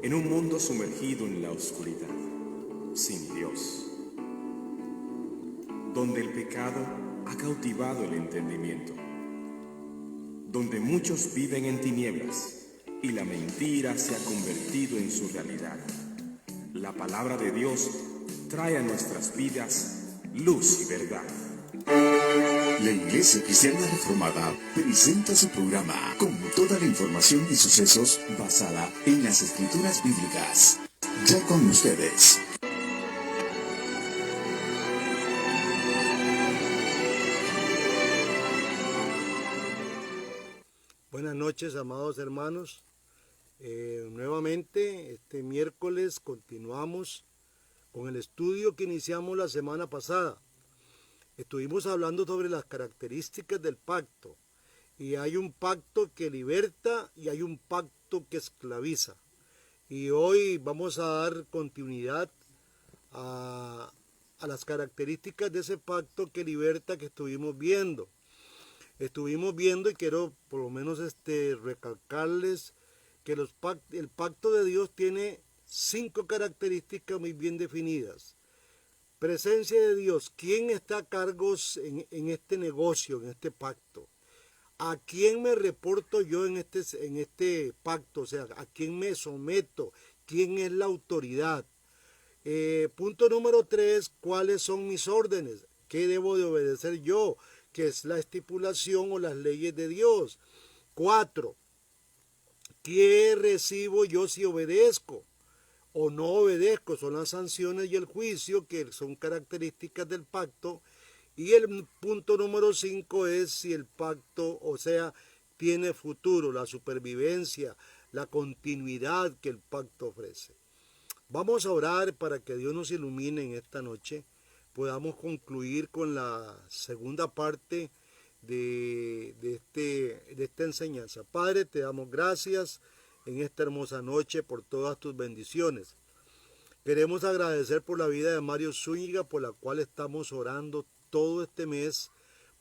en un mundo sumergido en la oscuridad, sin Dios, donde el pecado ha cautivado el entendimiento, donde muchos viven en tinieblas y la mentira se ha convertido en su realidad. La palabra de Dios trae a nuestras vidas luz y verdad. La Iglesia Cristiana Reformada presenta su programa con toda la información y sucesos basada en las Escrituras Bíblicas. Ya con ustedes. Buenas noches, amados hermanos. Nuevamente, este miércoles continuamos con el estudio que iniciamos la semana pasada. Estuvimos hablando sobre las características del pacto. Y hay un pacto que liberta y hay un pacto que esclaviza. Y hoy vamos a dar continuidad a las características de ese pacto que liberta que estuvimos viendo. Y quiero por lo menos recalcarles que el pacto de Dios tiene 5 características muy bien definidas. Presencia de Dios. ¿Quién está a cargo en este negocio, en este pacto? ¿A quién me reporto yo en este pacto? O sea, ¿a quién me someto? ¿Quién es la autoridad? Punto número 3, ¿cuáles son mis órdenes? ¿Qué debo de obedecer yo? ¿Qué es la estipulación o las leyes de Dios? 4, ¿qué recibo yo si obedezco o no obedezco? Son las sanciones y el juicio que son características del pacto. Y el punto número 5 es si el pacto, o sea, tiene futuro, la supervivencia, la continuidad que el pacto ofrece. Vamos a orar para que Dios nos ilumine en esta noche, podamos concluir con la segunda parte de esta enseñanza. Padre, te damos gracias en esta hermosa noche por todas tus bendiciones. Queremos agradecer por la vida de Mario Zúñiga, por la cual estamos orando todo este mes,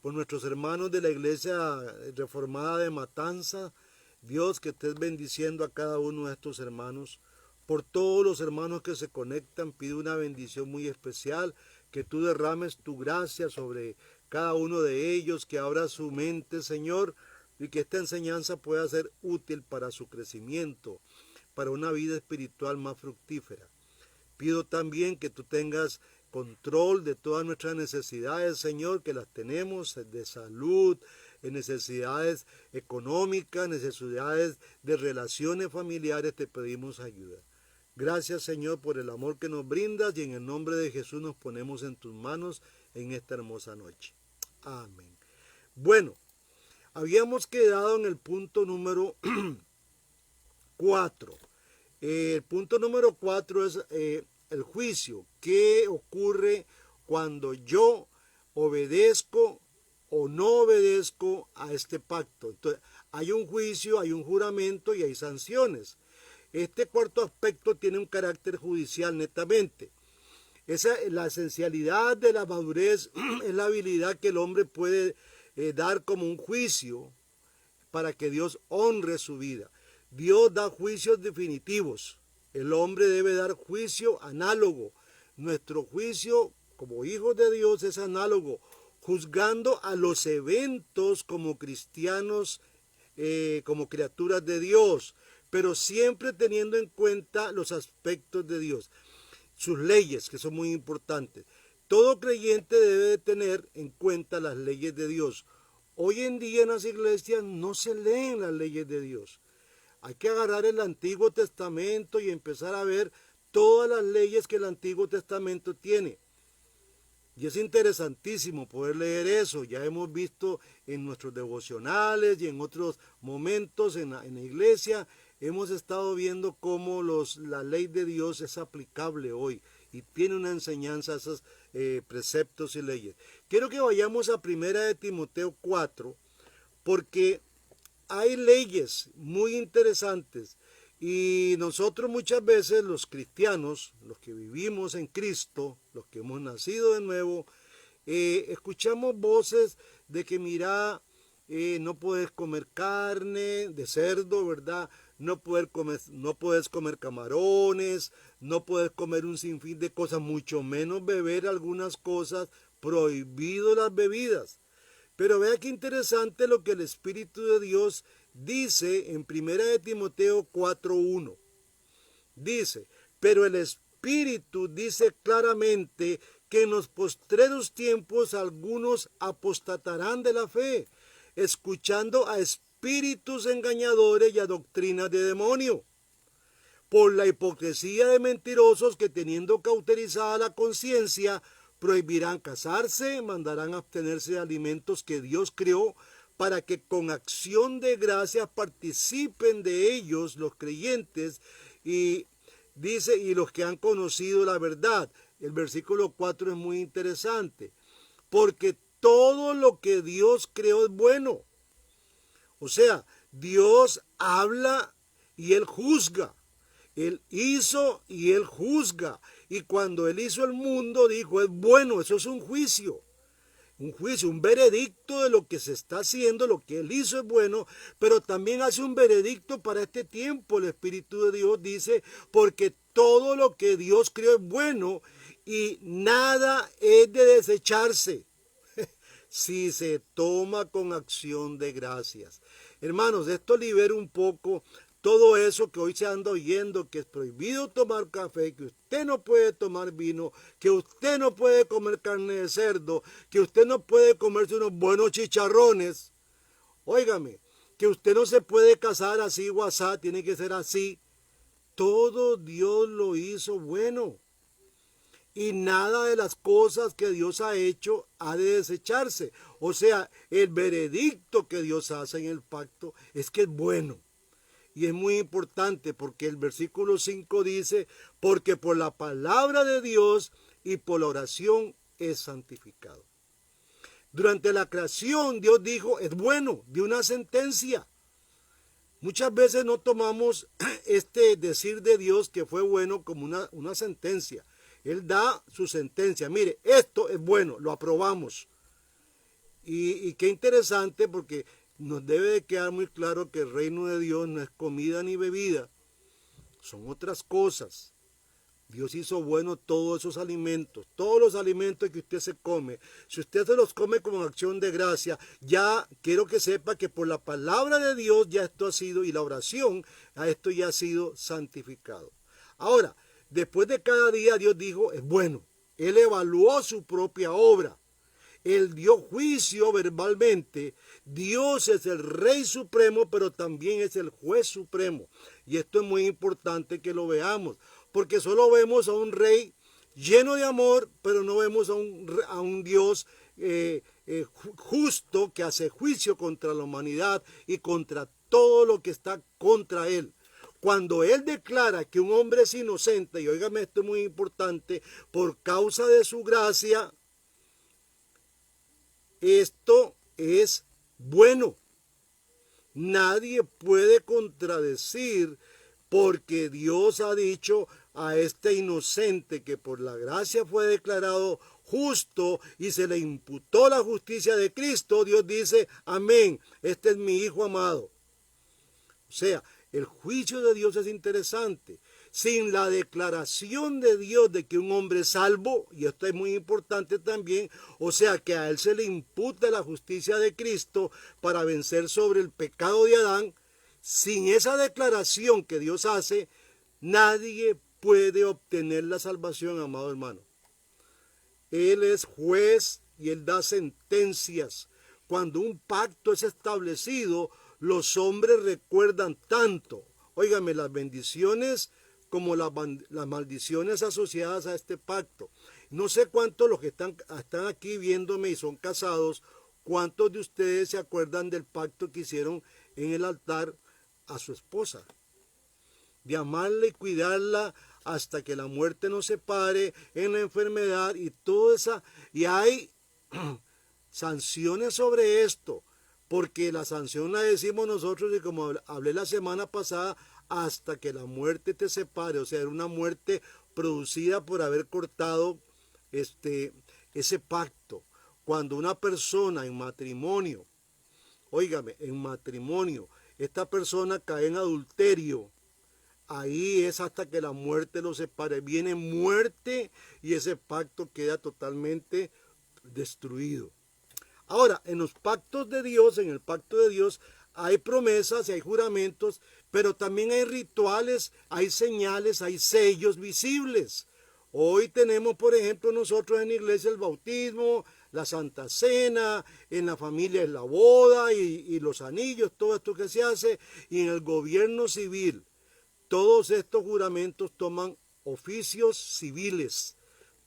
por nuestros hermanos de la Iglesia Reformada de Matanza. Dios, que estés bendiciendo a cada uno de estos hermanos. Por todos los hermanos que se conectan, pido una bendición muy especial, que tú derrames tu gracia sobre cada uno de ellos, que abra su mente, Señor, y que esta enseñanza pueda ser útil para su crecimiento, para una vida espiritual más fructífera. Pido también que tú tengas control de todas nuestras necesidades, Señor, que las tenemos, de salud, necesidades económicas, necesidades de relaciones familiares, te pedimos ayuda. Gracias, Señor, por el amor que nos brindas y en el nombre de Jesús nos ponemos en tus manos en esta hermosa noche. Amén. Bueno, habíamos quedado en el punto número 4. El punto número 4 es el juicio. ¿Qué ocurre cuando yo obedezco o no obedezco a este pacto? Entonces, hay un juicio, hay un juramento y hay sanciones. Este cuarto aspecto tiene un carácter judicial netamente. La esencialidad de la madurez es la habilidad que el hombre puede dar como un juicio para que Dios honre su vida. Dios da juicios definitivos. El hombre debe dar juicio análogo. Nuestro juicio como hijos de Dios es análogo, juzgando a los eventos como cristianos, como criaturas de Dios, pero siempre teniendo en cuenta los aspectos de Dios, sus leyes, que son muy importantes. Todo creyente debe de tener en cuenta las leyes de Dios. Hoy en día en las iglesias no se leen las leyes de Dios. Hay que agarrar el Antiguo Testamento y empezar a ver todas las leyes que el Antiguo Testamento tiene. Y es interesantísimo poder leer eso. Ya hemos visto en nuestros devocionales y en otros momentos en la iglesia, hemos estado viendo cómo la ley de Dios es aplicable hoy y tiene una enseñanza a esos preceptos y leyes. Quiero que vayamos a 1 de Timoteo 4, porque hay leyes muy interesantes y nosotros muchas veces los cristianos, los que vivimos en Cristo, los que hemos nacido de nuevo, escuchamos voces de que mira, no puedes comer carne de cerdo, ¿verdad? no puedes comer camarones, no puedes comer un sinfín de cosas, mucho menos beber algunas cosas, prohibido las bebidas. Pero vea qué interesante lo que el Espíritu de Dios dice en 1 de Timoteo 4:1. Dice, pero el Espíritu dice claramente que en los postreros tiempos algunos apostatarán de la fe, escuchando a espíritus engañadores y a doctrinas de demonio, por la hipocresía de mentirosos que teniendo cauterizada la conciencia, prohibirán casarse, mandarán abstenerse de alimentos que Dios creó, para que con acción de gracias participen de ellos los creyentes y dice, y los que han conocido la verdad. El versículo 4 es muy interesante, porque todo lo que Dios creó es bueno. O sea, Dios habla y Él juzga. Él hizo y Él juzga. Y cuando Él hizo el mundo, dijo, es bueno, eso es un juicio, un veredicto de lo que se está haciendo, lo que Él hizo es bueno, pero también hace un veredicto para este tiempo. El Espíritu de Dios dice, porque todo lo que Dios creó es bueno y nada es de desecharse si se toma con acción de gracias. Hermanos, esto libera un poco todo eso que hoy se anda oyendo, que es prohibido tomar café, que usted no puede tomar vino, que usted no puede comer carne de cerdo, que usted no puede comerse unos buenos chicharrones. Óigame, que usted no se puede casar así, WhatsApp, tiene que ser así. Todo Dios lo hizo bueno. Y nada de las cosas que Dios ha hecho ha de desecharse. O sea, el veredicto que Dios hace en el pacto es que es bueno. Y es muy importante porque el versículo 5 dice, porque por la palabra de Dios y por la oración es santificado. Durante la creación Dios dijo, es bueno, dio una sentencia. Muchas veces no tomamos este decir de Dios que fue bueno como una sentencia. Él da su sentencia. Mire, esto es bueno, lo aprobamos. Y qué interesante porque nos debe de quedar muy claro que el reino de Dios no es comida ni bebida. Son otras cosas. Dios hizo bueno todos esos alimentos, todos los alimentos que usted se come. Si usted se los come con acción de gracia, ya quiero que sepa que por la palabra de Dios ya esto ha sido, y la oración, a esto ya ha sido santificado. Ahora, después de cada día Dios dijo, es bueno. Él evaluó su propia obra. Él dio juicio verbalmente. Dios es el Rey Supremo, pero también es el Juez Supremo. Y esto es muy importante que lo veamos, porque solo vemos a un Rey lleno de amor, pero no vemos a un Dios justo que hace juicio contra la humanidad y contra todo lo que está contra Él. Cuando Él declara que un hombre es inocente, y óigame, esto es muy importante, por causa de su gracia, esto es bueno. Nadie puede contradecir, porque Dios ha dicho a este inocente que por la gracia fue declarado justo y se le imputó la justicia de Cristo. Dios dice, amén, este es mi Hijo amado. O sea, el juicio de Dios es interesante. Sin la declaración de Dios de que un hombre es salvo, y esto es muy importante también, o sea que a él se le imputa la justicia de Cristo para vencer sobre el pecado de Adán, sin esa declaración que Dios hace, nadie puede obtener la salvación, amado hermano. Él es juez y Él da sentencias. Cuando un pacto es establecido, los hombres recuerdan tanto, óigame, las bendiciones como las maldiciones asociadas a este pacto. No sé cuántos los que están aquí viéndome y son casados, cuántos de ustedes se acuerdan del pacto que hicieron en el altar a su esposa, de amarla y cuidarla hasta que la muerte nos separe, en la enfermedad y toda esa, y hay sanciones sobre esto, porque la sanción la decimos nosotros, y como hablé la semana pasada, hasta que la muerte te separe. O sea, era una muerte producida por haber cortado ese pacto. Cuando una persona en matrimonio, óigame, en matrimonio, esta persona cae en adulterio, ahí es hasta que la muerte los separe. Viene muerte y ese pacto queda totalmente destruido. Ahora, en los pactos de Dios, en el pacto de Dios, hay promesas y hay juramentos, pero también hay rituales, hay señales, hay sellos visibles. Hoy tenemos, por ejemplo, nosotros en la iglesia el bautismo, la Santa Cena, en la familia es la boda y los anillos, todo esto que se hace, y en el gobierno civil. Todos estos juramentos toman oficios civiles.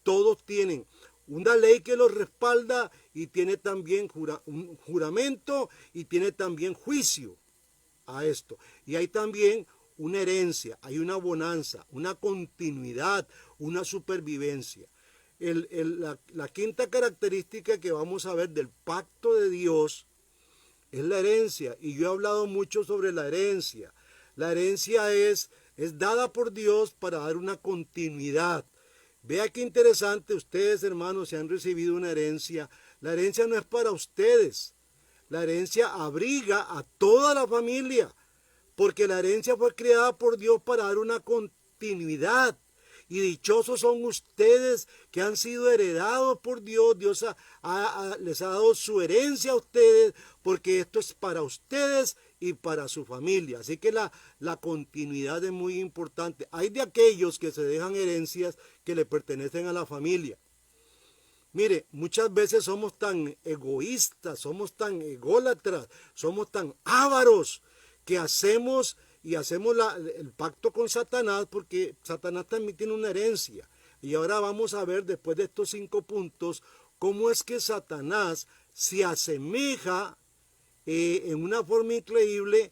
Todos tienen una ley que los respalda y tiene también un juramento y tiene también juicio a esto. Y hay también una herencia, hay una bonanza, una continuidad, una supervivencia. La quinta característica que vamos a ver del pacto de Dios es la herencia. Y yo he hablado mucho sobre la herencia. La herencia es dada por Dios para dar una continuidad. Vea qué interesante, ustedes hermanos, si han recibido una herencia, la herencia no es para ustedes. La herencia abriga a toda la familia, porque la herencia fue creada por Dios para dar una continuidad. Y dichosos son ustedes que han sido heredados por Dios. Dios les ha dado su herencia a ustedes, porque esto es para ustedes y para su familia. Así que la continuidad es muy importante. Hay de aquellos que se dejan herencias que le pertenecen a la familia. Mire, muchas veces somos tan egoístas, somos tan ególatras, somos tan ávaros que hacemos el pacto con Satanás, porque Satanás también tiene una herencia. Y ahora vamos a ver, después de estos 5 puntos, cómo es que Satanás se asemeja en una forma increíble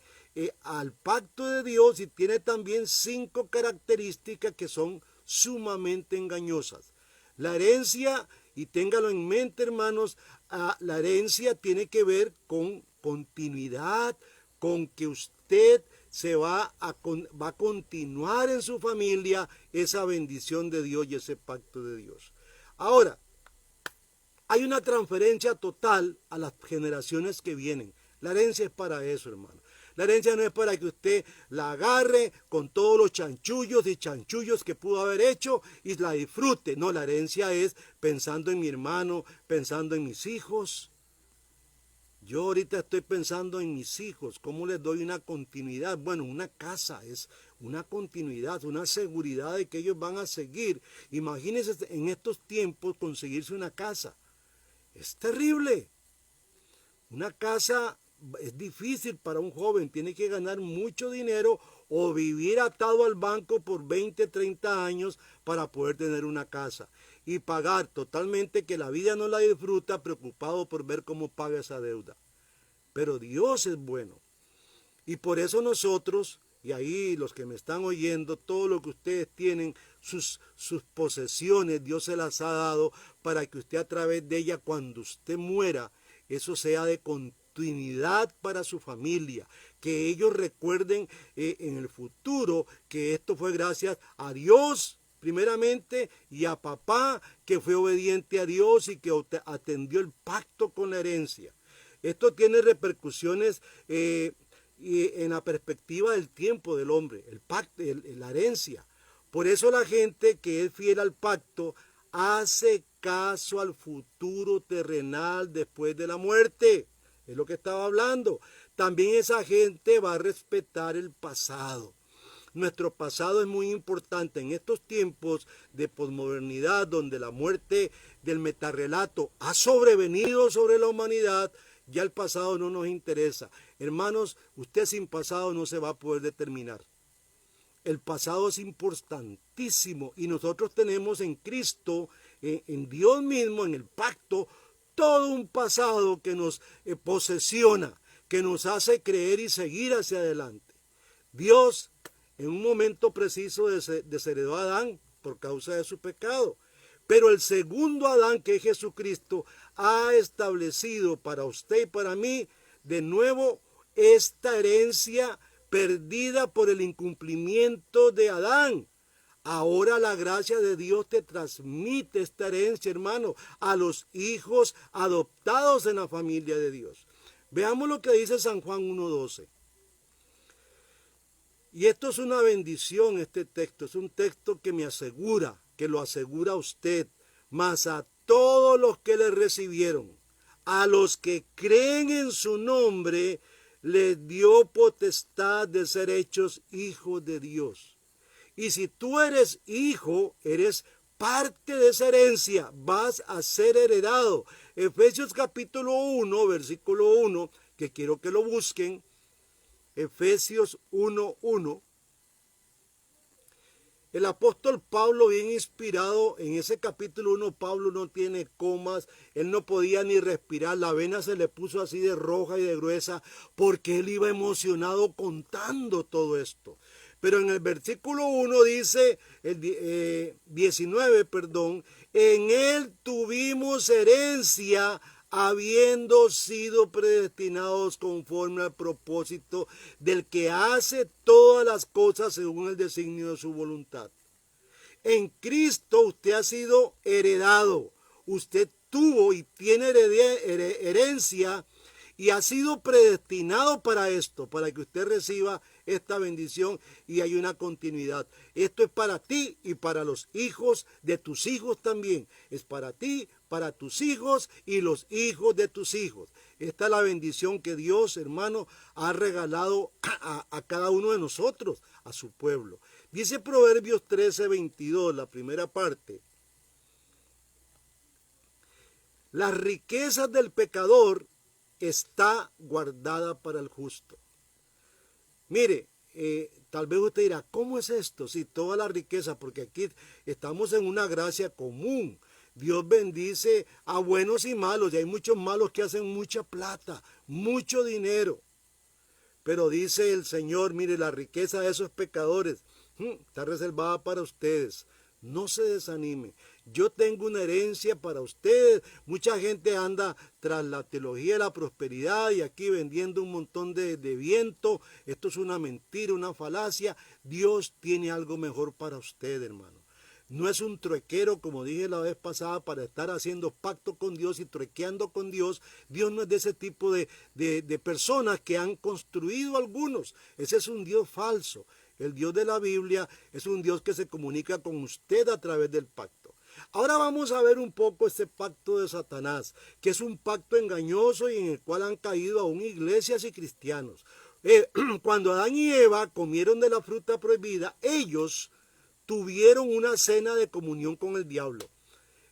al pacto de Dios, y tiene también 5 características que son sumamente engañosas. La herencia, y téngalo en mente hermanos, la herencia tiene que ver con continuidad, con que usted va a continuar en su familia esa bendición de Dios y ese pacto de Dios. Ahora, hay una transferencia total a las generaciones que vienen. La herencia es para eso, hermano. La herencia no es para que usted la agarre con todos los chanchullos que pudo haber hecho y la disfrute. No, la herencia es pensando en mi hermano, pensando en mis hijos. Yo ahorita estoy pensando en mis hijos, cómo les doy una continuidad. Bueno, una casa es una continuidad, una seguridad de que ellos van a seguir. Imagínense en estos tiempos conseguirse una casa. Es terrible. Una casa es difícil para un joven, tiene que ganar mucho dinero o vivir atado al banco por 20, 30 años para poder tener una casa. Y pagar totalmente que la vida no la disfruta, preocupado por ver cómo paga esa deuda. Pero Dios es bueno. Y por eso nosotros, y ahí los que me están oyendo, todo lo que ustedes tienen, sus posesiones, Dios se las ha dado para que usted a través de ella, cuando usted muera, eso sea de continuidad para su familia. Que ellos recuerden en el futuro que esto fue gracias a Dios primeramente, y a papá que fue obediente a Dios y que atendió el pacto con la herencia. Esto tiene repercusiones en la perspectiva del tiempo del hombre, el pacto, la herencia. Por eso la gente que es fiel al pacto hace caso al futuro terrenal después de la muerte. Es lo que estaba hablando. También esa gente va a respetar el pasado. Nuestro pasado es muy importante en estos tiempos de posmodernidad, donde la muerte del metarrelato ha sobrevenido sobre la humanidad. Ya el pasado no nos interesa. Hermanos, usted sin pasado no se va a poder determinar. El pasado es importantísimo y nosotros tenemos en Cristo, en Dios mismo, en el pacto, todo un pasado que nos posesiona, que nos hace creer y seguir hacia adelante. Dios, en un momento preciso, desheredó a Adán por causa de su pecado. Pero el segundo Adán, que es Jesucristo, ha establecido para usted y para mí de nuevo esta herencia perdida por el incumplimiento de Adán. Ahora la gracia de Dios te transmite esta herencia, hermano, a los hijos adoptados en la familia de Dios. Veamos lo que dice San Juan 1:12. Y esto es una bendición, este texto. Es un texto que me asegura, que lo asegura a usted, mas a todos los que le recibieron, a los que creen en su nombre, les dio potestad de ser hechos hijos de Dios. Y si tú eres hijo, eres parte de esa herencia, vas a ser heredado. Efesios capítulo 1, versículo 1, que quiero que lo busquen. Efesios 1:1. El apóstol Pablo, bien inspirado, en ese capítulo 1, Pablo no tiene comas, él no podía ni respirar, la vena se le puso así de roja y de gruesa, porque él iba emocionado contando todo esto. Pero en el versículo 1 dice, 19, en él tuvimos herencia, habiendo sido predestinados conforme al propósito del que hace todas las cosas según el designio de su voluntad. En Cristo usted ha sido heredado, usted tuvo y tiene herencia y ha sido predestinado para esto, para que usted reciba esta bendición y hay una continuidad. Esto es para ti y para los hijos de tus hijos también. Es para ti, para tus hijos y los hijos de tus hijos. Esta es la bendición que Dios, hermano, ha regalado a cada uno de nosotros, a su pueblo. Dice Proverbios 13:22, la primera parte. Las riquezas del pecador está guardada para el justo. Mire, tal vez usted dirá, ¿cómo es esto? Si toda la riqueza, porque aquí estamos en una gracia común. Dios bendice a buenos y malos, y hay muchos malos que hacen mucha plata, mucho dinero. Pero dice el Señor, mire, la riqueza de esos pecadores está reservada para ustedes. No se desanime. Yo tengo una herencia para ustedes. Mucha gente anda tras la teología de la prosperidad y aquí vendiendo un montón de viento. Esto es una mentira, una falacia. Dios tiene algo mejor para usted, hermano. No es un truequero, como dije la vez pasada, para estar haciendo pacto con Dios y truequeando con Dios. Dios no es de ese tipo de personas que han construido algunos. Ese es un Dios falso. El Dios de la Biblia es un Dios que se comunica con usted a través del pacto. Ahora vamos a ver un poco este pacto de Satanás, que es un pacto engañoso y en el cual han caído aún iglesias y cristianos. Cuando Adán y Eva comieron de la fruta prohibida, ellos tuvieron una cena de comunión con el diablo.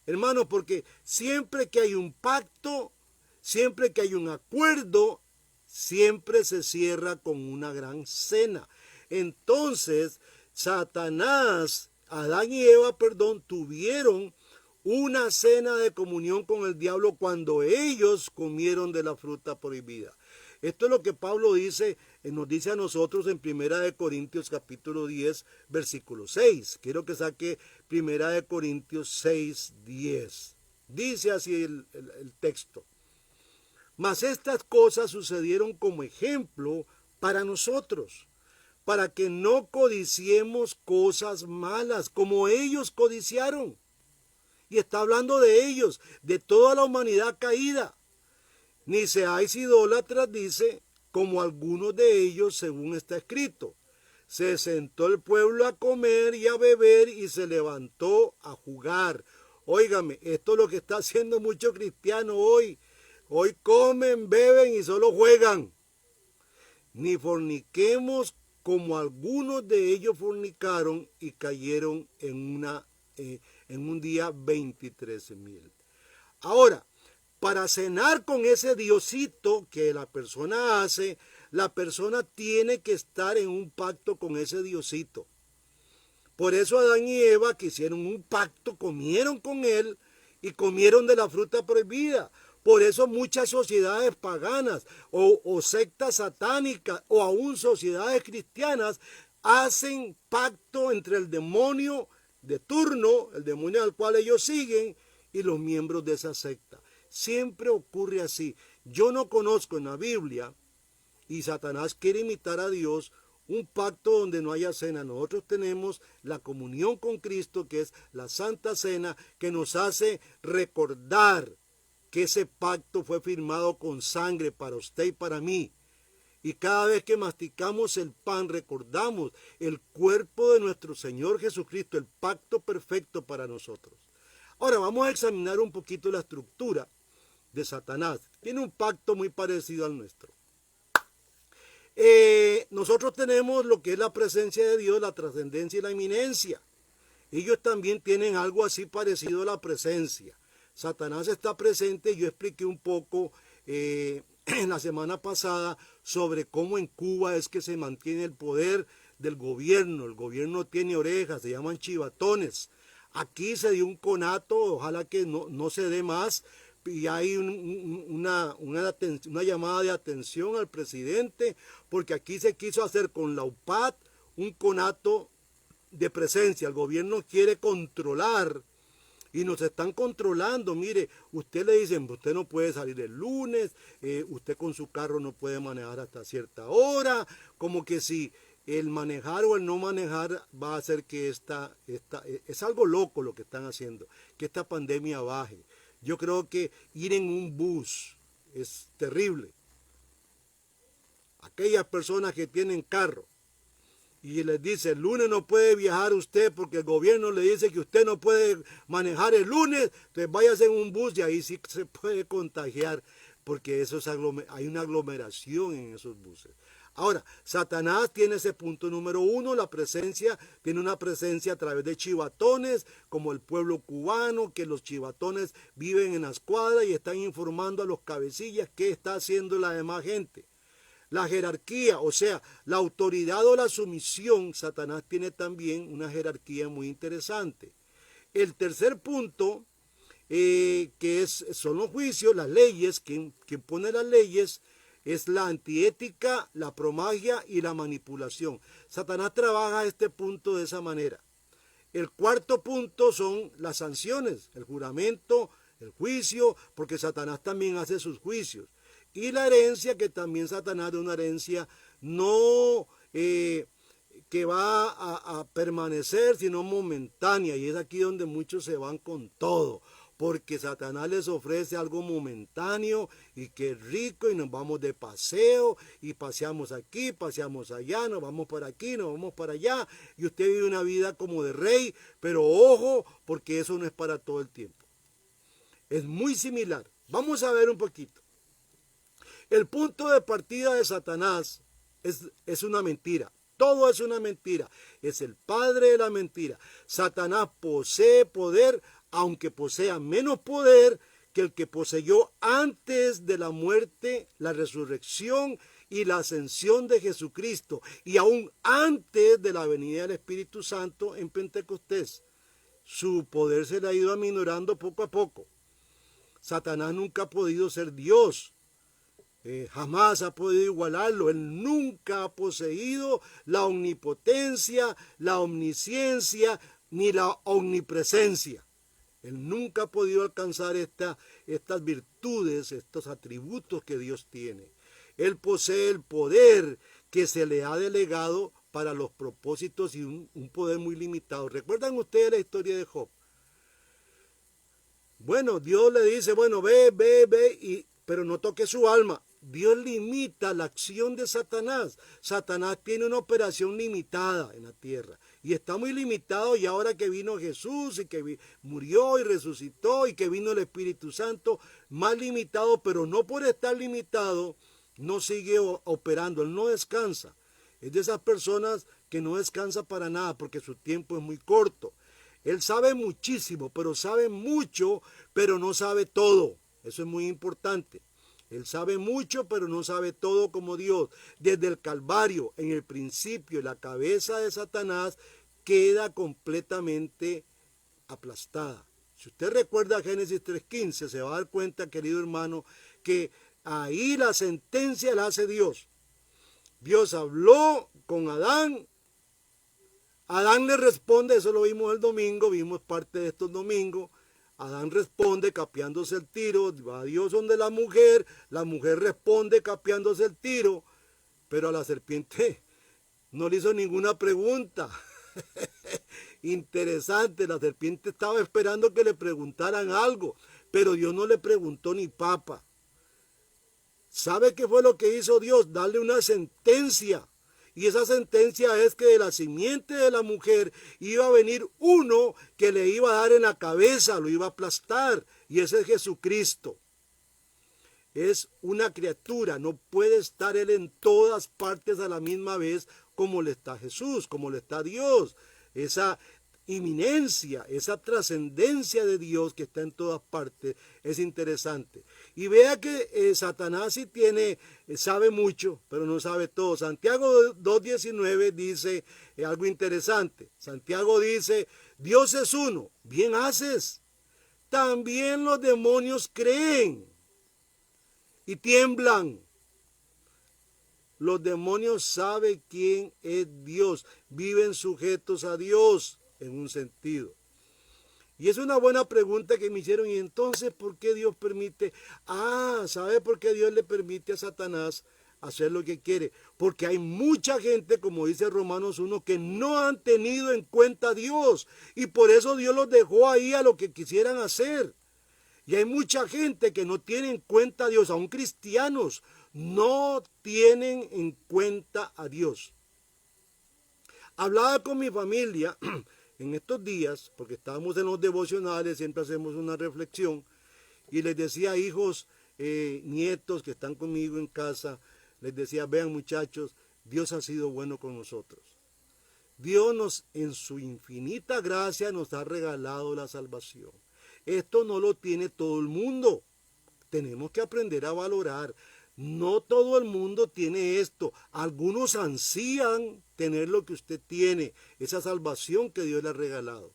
Hermano, porque siempre que hay un pacto, siempre que hay un acuerdo, siempre se cierra con una gran cena. Entonces, Adán y Eva, tuvieron una cena de comunión con el diablo cuando ellos comieron de la fruta prohibida. Esto es lo que Pablo nos dice a nosotros en 1 Corintios capítulo 10, versículo 6. Quiero que saque 1 Corintios 6, 10. Dice así el texto. Mas estas cosas sucedieron como ejemplo para nosotros, para que no codiciemos cosas malas como ellos codiciaron. Y está hablando de ellos, de toda la humanidad caída. Ni seáis idólatras, dice, como algunos de ellos, según está escrito. Se sentó el pueblo a comer y a beber y se levantó a jugar. Óigame, esto es lo que está haciendo muchos cristianos hoy. Hoy comen, beben y solo juegan. Ni forniquemos como algunos de ellos fornicaron y cayeron en un día 23,000. Ahora, para cenar con ese diosito que la persona hace, la persona tiene que estar en un pacto con ese diosito. Por eso Adán y Eva que hicieron un pacto, comieron con él y comieron de la fruta prohibida. Por eso muchas sociedades paganas o sectas satánicas o aún sociedades cristianas hacen pacto entre el demonio de turno, el demonio al cual ellos siguen, y los miembros de esa secta. Siempre ocurre así. Yo no conozco en la Biblia, y Satanás quiere imitar a Dios, un pacto donde no haya cena. Nosotros tenemos la comunión con Cristo, que es la Santa Cena, que nos hace recordar que ese pacto fue firmado con sangre para usted y para mí. Y cada vez que masticamos el pan, recordamos el cuerpo de nuestro Señor Jesucristo, el pacto perfecto para nosotros. Ahora vamos a examinar un poquito la estructura de Satanás. Tiene un pacto muy parecido al nuestro. Nosotros tenemos lo que es la presencia de Dios, la trascendencia y la inminencia. Ellos también tienen algo así parecido a la presencia. Satanás está presente. Yo expliqué un poco en la semana pasada sobre cómo en Cuba es que se mantiene el poder del gobierno. El gobierno tiene orejas, se llaman chivatones. Aquí se dio un conato, ojalá que no se dé más, y hay una llamada de atención al presidente, porque aquí se quiso hacer con la UPAD un conato de presencia. El gobierno quiere controlar y nos están controlando. Mire, usted le dicen, usted no puede salir el lunes, usted con su carro no puede manejar hasta cierta hora, como que si el manejar o el no manejar va a hacer que es algo loco lo que están haciendo, que esta pandemia baje. Yo creo que ir en un bus es terrible. Aquellas personas que tienen carro y les dice, el lunes no puede viajar usted porque el gobierno le dice que usted no puede manejar el lunes, entonces váyase en un bus y ahí sí se puede contagiar, porque hay una aglomeración en esos buses. Ahora, Satanás tiene ese punto número 1, la presencia, tiene una presencia a través de chivatones, como el pueblo cubano, que los chivatones viven en las cuadras y están informando a los cabecillas qué está haciendo la demás gente. La jerarquía, o sea, la autoridad o la sumisión, Satanás tiene también una jerarquía muy interesante. El tercer punto, son los juicios, las leyes, quien pone las leyes, es la antiética, la promagia y la manipulación. Satanás trabaja este punto de esa manera. El cuarto punto son las sanciones, el juramento, el juicio, porque Satanás también hace sus juicios. Y la herencia, que también Satanás da una herencia no que va a permanecer, sino momentánea. Y es aquí donde muchos se van con todo, porque Satanás les ofrece algo momentáneo y que es rico, y nos vamos de paseo y paseamos aquí, paseamos allá, nos vamos para aquí, nos vamos para allá, y usted vive una vida como de rey, pero ojo, porque eso no es para todo el tiempo. Es muy similar. Vamos a ver un poquito. El punto de partida de Satanás es una mentira. Todo es una mentira. Es el padre de la mentira. Satanás posee poder, aunque posea menos poder que el que poseyó antes de la muerte, la resurrección y la ascensión de Jesucristo, y aún antes de la venida del Espíritu Santo en Pentecostés. Su poder se le ha ido aminorando poco a poco. Satanás nunca ha podido ser Dios. Jamás ha podido igualarlo. Él nunca ha poseído la omnipotencia, la omnisciencia, ni la omnipresencia. Él nunca ha podido alcanzar estas virtudes, estos atributos que Dios tiene. Él posee el poder que se le ha delegado para los propósitos y un poder muy limitado. ¿Recuerdan ustedes la historia de Job? Bueno, Dios le dice, bueno, ve, pero no toque su alma. Dios limita la acción de Satanás. Satanás tiene una operación limitada en la tierra. Y está muy limitado, y ahora que vino Jesús y que murió y resucitó y que vino el Espíritu Santo, más limitado, pero no por estar limitado, no sigue operando. Él no descansa. Es de esas personas que no descansa para nada porque su tiempo es muy corto. Él sabe muchísimo, pero sabe mucho, pero no sabe todo. Eso es muy importante. Él sabe mucho, pero no sabe todo como Dios. Desde el Calvario, en el principio, la cabeza de Satanás queda completamente aplastada. Si usted recuerda Génesis 3:15, se va a dar cuenta, querido hermano, que ahí la sentencia la hace Dios. Dios habló con Adán. Adán le responde, eso lo vimos el domingo, vimos parte de estos domingos. Adán responde capeándose el tiro, va Dios donde la mujer responde capeándose el tiro, pero a la serpiente no le hizo ninguna pregunta. Interesante, la serpiente estaba esperando que le preguntaran algo, pero Dios no le preguntó ni papa. ¿Sabe qué fue lo que hizo Dios? Darle una sentencia. Y esa sentencia es que de la simiente de la mujer iba a venir uno que le iba a dar en la cabeza, lo iba a aplastar. Y ese es Jesucristo. Es una criatura, no puede estar él en todas partes a la misma vez como le está Jesús, como le está Dios. Esa inminencia, esa trascendencia de Dios que está en todas partes es interesante. Y vea que Satanás sí sabe mucho, pero no sabe todo. Santiago 2:19 dice algo interesante. Santiago dice, Dios es uno, bien haces. También los demonios creen y tiemblan. Los demonios saben quién es Dios, viven sujetos a Dios en un sentido. Y es una buena pregunta que me hicieron. ¿Y entonces por qué Dios permite? ¿Sabe por qué Dios le permite a Satanás hacer lo que quiere? Porque hay mucha gente, como dice Romanos 1, que no han tenido en cuenta a Dios. Y por eso Dios los dejó ahí a lo que quisieran hacer. Y hay mucha gente que no tiene en cuenta a Dios, aún cristianos no tienen en cuenta a Dios. Hablaba con mi familia en estos días, porque estábamos en los devocionales, siempre hacemos una reflexión, y les decía, hijos, nietos que están conmigo en casa, les decía, vean muchachos, Dios ha sido bueno con nosotros. Dios en su infinita gracia nos ha regalado la salvación. Esto no lo tiene todo el mundo. Tenemos que aprender a valorar. No todo el mundo tiene esto. Algunos ansían tener lo que usted tiene, esa salvación que Dios le ha regalado.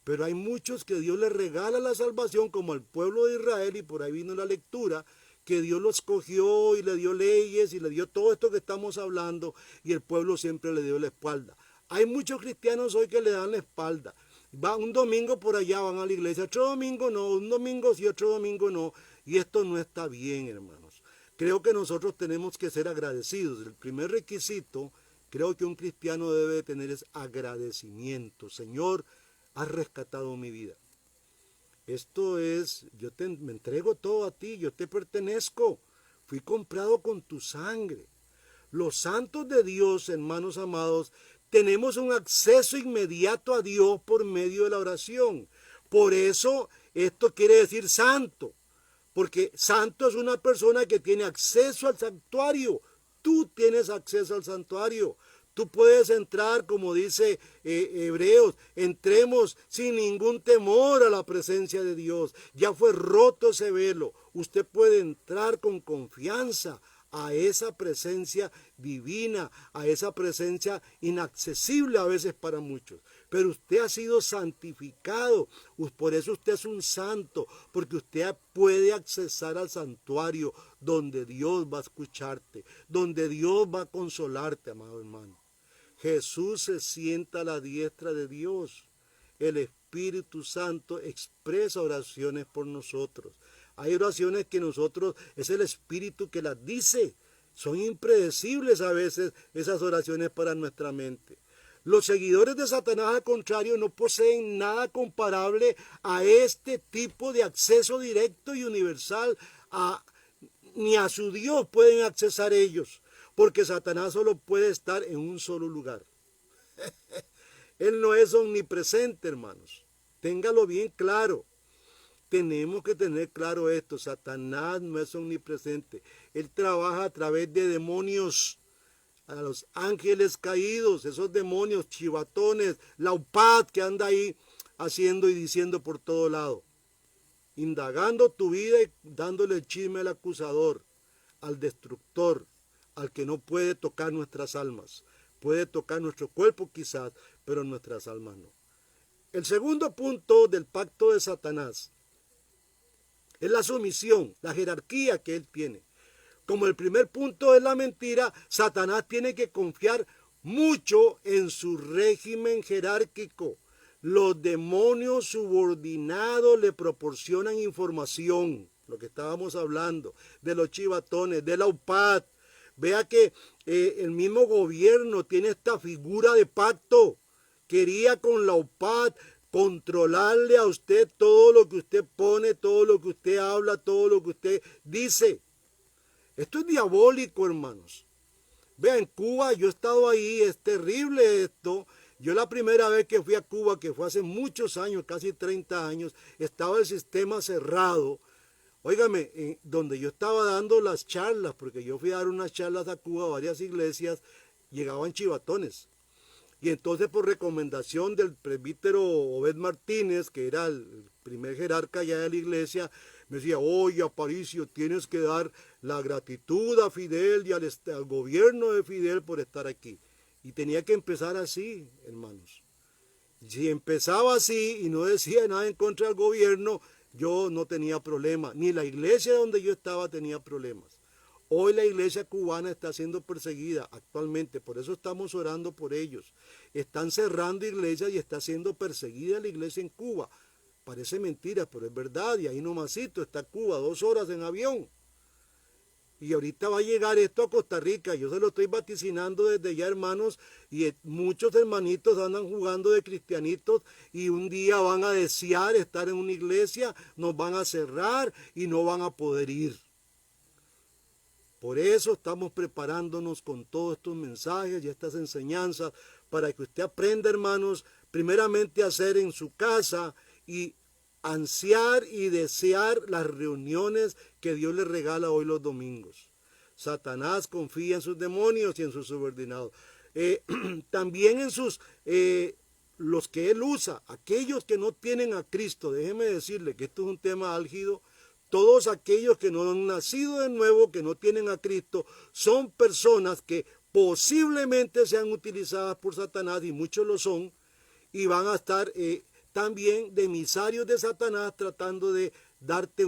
Pero hay muchos que Dios les regala la salvación, como al pueblo de Israel, y por ahí vino la lectura, que Dios lo escogió y le dio leyes y le dio todo esto que estamos hablando, y el pueblo siempre le dio la espalda. Hay muchos cristianos hoy que le dan la espalda. Va un domingo por allá, van a la iglesia, otro domingo no, un domingo sí, otro domingo no. Y esto no está bien, hermanos. Creo que nosotros tenemos que ser agradecidos. El primer requisito, creo que un cristiano debe tener es agradecimiento. Señor, has rescatado mi vida. Esto es, me entrego todo a ti, yo te pertenezco. Fui comprado con tu sangre. Los santos de Dios, hermanos amados, tenemos un acceso inmediato a Dios por medio de la oración. Por eso esto quiere decir santo, porque santo es una persona que tiene acceso al santuario. Tú tienes acceso al santuario. Tú puedes entrar, como dice Hebreos, entremos sin ningún temor a la presencia de Dios. Ya fue roto ese velo. Usted puede entrar con confianza a esa presencia divina, a esa presencia inaccesible a veces para muchos. Pero usted ha sido santificado, por eso usted es un santo, porque usted puede accesar al santuario donde Dios va a escucharte, donde Dios va a consolarte, amado hermano. Jesús se sienta a la diestra de Dios. El Espíritu Santo expresa oraciones por nosotros. Hay oraciones que es el Espíritu que las dice. Son impredecibles a veces esas oraciones para nuestra mente. Los seguidores de Satanás, al contrario, no poseen nada comparable a este tipo de acceso directo y universal. Ni a su Dios pueden accesar ellos, porque Satanás solo puede estar en un solo lugar. Él no es omnipresente, hermanos. Téngalo bien claro. Tenemos que tener claro esto. Satanás no es omnipresente. Él trabaja a través de demonios, a los ángeles caídos, esos demonios chivatones, la upad que anda ahí haciendo y diciendo por todo lado, indagando tu vida y dándole el chisme al acusador, al destructor, al que no puede tocar nuestras almas. Puede tocar nuestro cuerpo quizás, pero nuestras almas no. El segundo punto del pacto de Satanás es la sumisión, la jerarquía que él tiene. Como el primer punto es la mentira, Satanás tiene que confiar mucho en su régimen jerárquico. Los demonios subordinados le proporcionan información, lo que estábamos hablando, de los chivatones, de la UPAD. Vea que el mismo gobierno tiene esta figura de pacto. Quería con la UPAD controlarle a usted todo lo que usted pone, todo lo que usted habla, todo lo que usted dice. Esto es diabólico, hermanos. Vean, en Cuba yo he estado ahí, es terrible esto. Yo la primera vez que fui a Cuba, que fue hace muchos años, casi 30 años, estaba el sistema cerrado. Óigame, donde yo estaba dando las charlas, porque yo fui a dar unas charlas a Cuba, a varias iglesias, llegaban chivatones. Y entonces por recomendación del presbítero Obed Martínez, que era el primer jerarca ya de la iglesia, me decía, oye Aparicio, tienes que dar la gratitud a Fidel y al gobierno de Fidel por estar aquí. Y tenía que empezar así, hermanos. Si empezaba así y no decía nada en contra del gobierno, yo no tenía problema. Ni la iglesia donde yo estaba tenía problemas. Hoy la iglesia cubana está siendo perseguida actualmente, por eso estamos orando por ellos. Están cerrando iglesias y está siendo perseguida la iglesia en Cuba. Parece mentira, pero es verdad, y ahí nomasito está Cuba, 2 horas en avión. Y ahorita va a llegar esto a Costa Rica, yo se lo estoy vaticinando desde ya, hermanos, y muchos hermanitos andan jugando de cristianitos y un día van a desear estar en una iglesia, nos van a cerrar y no van a poder ir. Por eso estamos preparándonos con todos estos mensajes y estas enseñanzas para que usted aprenda, hermanos, primeramente a hacer en su casa y ansiar y desear las reuniones que Dios le regala hoy los domingos. Satanás confía en sus demonios y en sus subordinados. También en los que él usa, aquellos que no tienen a Cristo. Déjeme decirle que esto es un tema álgido. Todos aquellos que no han nacido de nuevo, que no tienen a Cristo, son personas que posiblemente sean utilizadas por Satanás, y muchos lo son, y van a estar también de emisarios de Satanás tratando de darte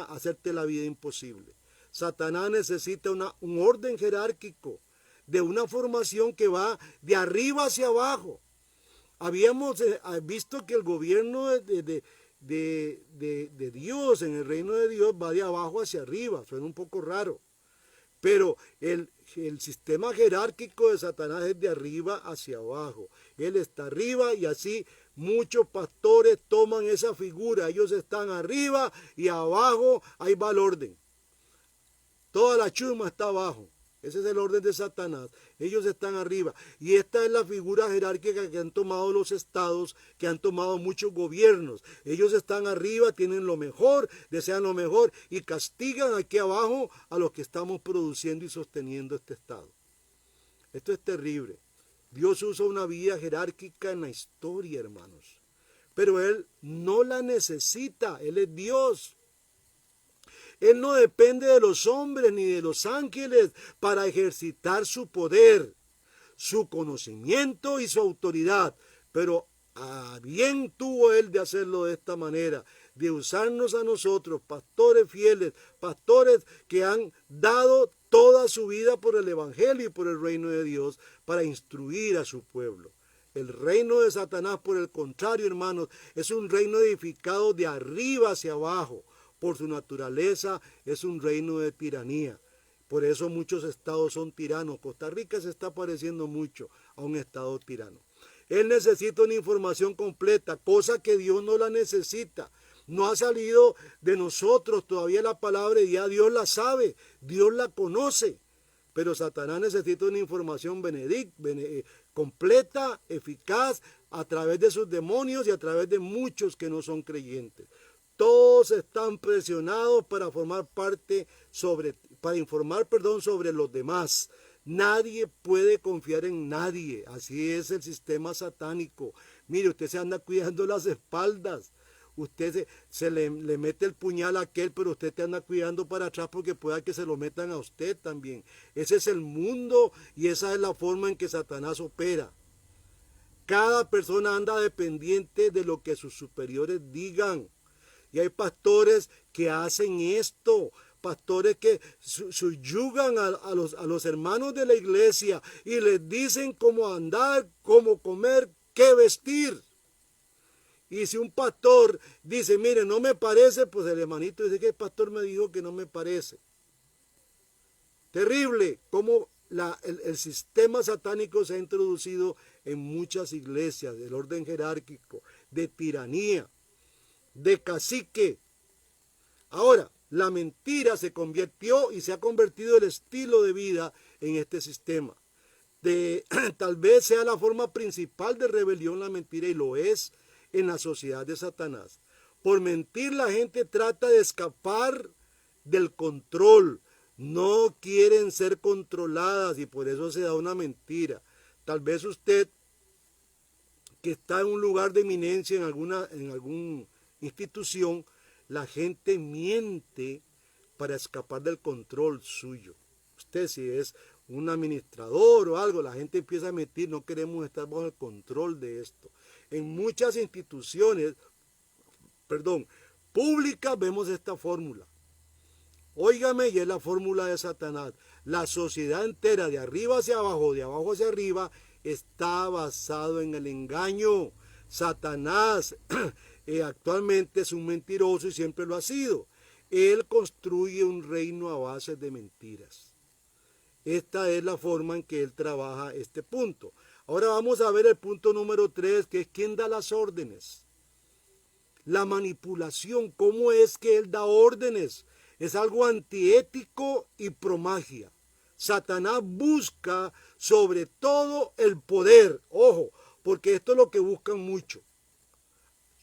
hacerte la vida imposible. Satanás necesita un orden jerárquico, de una formación que va de arriba hacia abajo. Habíamos visto que el gobierno de Dios, en el reino de Dios, va de abajo hacia arriba. Suena un poco raro, pero el sistema jerárquico de Satanás es de arriba hacia abajo. Él está arriba y así muchos pastores toman esa figura. Ellos están arriba y abajo ahí va el orden. Toda la chusma está abajo. Ese es el orden de Satanás. Ellos están arriba. Y esta es la figura jerárquica que han tomado los estados, que han tomado muchos gobiernos. Ellos están arriba, tienen lo mejor, desean lo mejor y castigan aquí abajo a los que estamos produciendo y sosteniendo este estado. Esto es terrible. Dios usa una vida jerárquica en la historia, hermanos. Pero Él no la necesita. Él es Dios. Él no depende de los hombres ni de los ángeles para ejercitar su poder, su conocimiento y su autoridad. Pero a bien tuvo Él de hacerlo de esta manera, de usarnos a nosotros, pastores fieles, pastores que han dado toda su vida por el Evangelio y por el reino de Dios, para instruir a su pueblo. El reino de Satanás, por el contrario, hermanos, es un reino edificado de arriba hacia abajo. Por su naturaleza es un reino de tiranía. Por eso muchos estados son tiranos. Costa Rica se está pareciendo mucho a un estado tirano. Él necesita una información completa, cosa que Dios no la necesita. No ha salido de nosotros todavía la palabra y ya Dios la sabe, Dios la conoce. Pero Satanás necesita una información completa, eficaz, a través de sus demonios y a través de muchos que no son creyentes. Todos están presionados para informar sobre los demás. Nadie puede confiar en nadie. Así es el sistema satánico. Mire, usted se anda cuidando las espaldas. Usted se le mete el puñal a aquel, pero usted te anda cuidando para atrás porque pueda que se lo metan a usted también. Ese es el mundo y esa es la forma en que Satanás opera. Cada persona anda dependiente de lo que sus superiores digan. Y hay pastores que hacen esto, pastores que subyugan a los hermanos de la iglesia y les dicen cómo andar, cómo comer, qué vestir. Y si un pastor dice, mire, no me parece, pues el hermanito dice que el pastor me dijo que no me parece. Terrible cómo el sistema satánico se ha introducido en muchas iglesias, del orden jerárquico, de tiranía, de cacique. Ahora, La mentira se convirtió y se ha convertido el estilo de vida en este sistema. Tal vez sea la forma principal de rebelión la mentira, y lo es en la sociedad de Satanás. Por mentir la gente trata de escapar del control. No quieren ser controladas y por eso se da una mentira. Tal vez usted, que está en un lugar de eminencia en alguna institución, la gente miente para escapar del control suyo. Usted, si es un administrador o algo, la gente empieza a mentir, no queremos estar bajo el control de esto. En muchas instituciones, públicas, vemos esta fórmula. Óigame, y es la fórmula de Satanás. La sociedad entera, de arriba hacia abajo, de abajo hacia arriba, está basado en el engaño. Satanás actualmente es un mentiroso y siempre lo ha sido. Él construye un reino a base de mentiras. Esta es la forma en que él trabaja este punto. Ahora vamos a ver el punto número 3, que es quién da las órdenes. La manipulación, cómo es que él da órdenes. Es algo antiético y promagia. Satanás busca sobre todo el poder. Ojo, porque esto es lo que buscan mucho.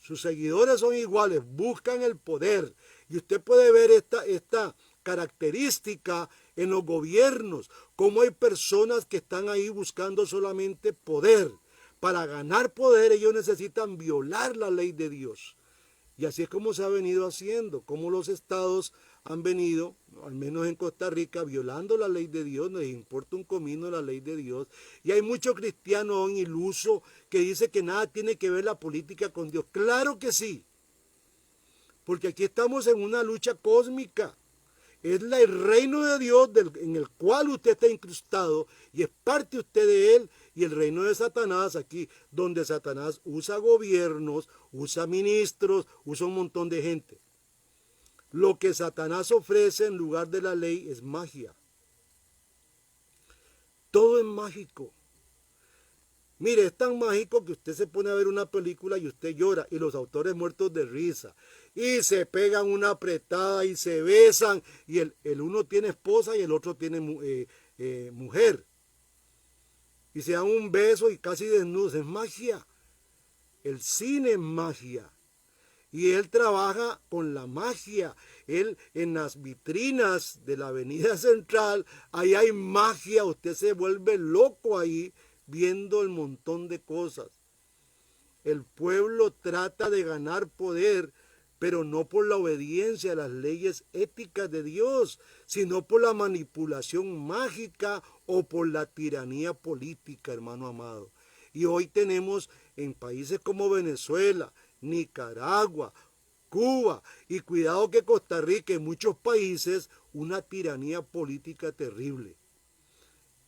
Sus seguidores son iguales, buscan el poder. Y usted puede ver esta característica en los gobiernos, cómo hay personas que están ahí buscando solamente poder. Para ganar poder ellos necesitan violar la ley de Dios. Y así es como se ha venido haciendo, como los estados han venido, al menos en Costa Rica, violando la ley de Dios. No les importa un comino la ley de Dios. Y hay muchos cristianos ilusos que dicen que nada tiene que ver la política con Dios. Claro que sí, porque aquí estamos en una lucha cósmica. Es el reino de Dios en el cual usted está incrustado y es parte usted de él, y el reino de Satanás aquí, donde Satanás usa gobiernos, usa ministros, usa un montón de gente. Lo que Satanás ofrece en lugar de la ley es magia. Todo es mágico. Mire, es tan mágico que usted se pone a ver una película y usted llora, y los autores muertos de risa, y se pegan una apretada y se besan, y el uno tiene esposa y el otro tiene mujer, y se dan un beso y casi desnudos. Es magia. El cine es magia. Y él trabaja con la magia. Él, en las vitrinas de la Avenida Central, ahí hay magia. Usted se vuelve loco ahí viendo el montón de cosas. El pueblo trata de ganar poder, pero no por la obediencia a las leyes éticas de Dios, sino por la manipulación mágica o por la tiranía política, hermano amado. Y hoy tenemos en países como Venezuela, Nicaragua, Cuba, y cuidado que Costa Rica, en muchos países, una tiranía política terrible.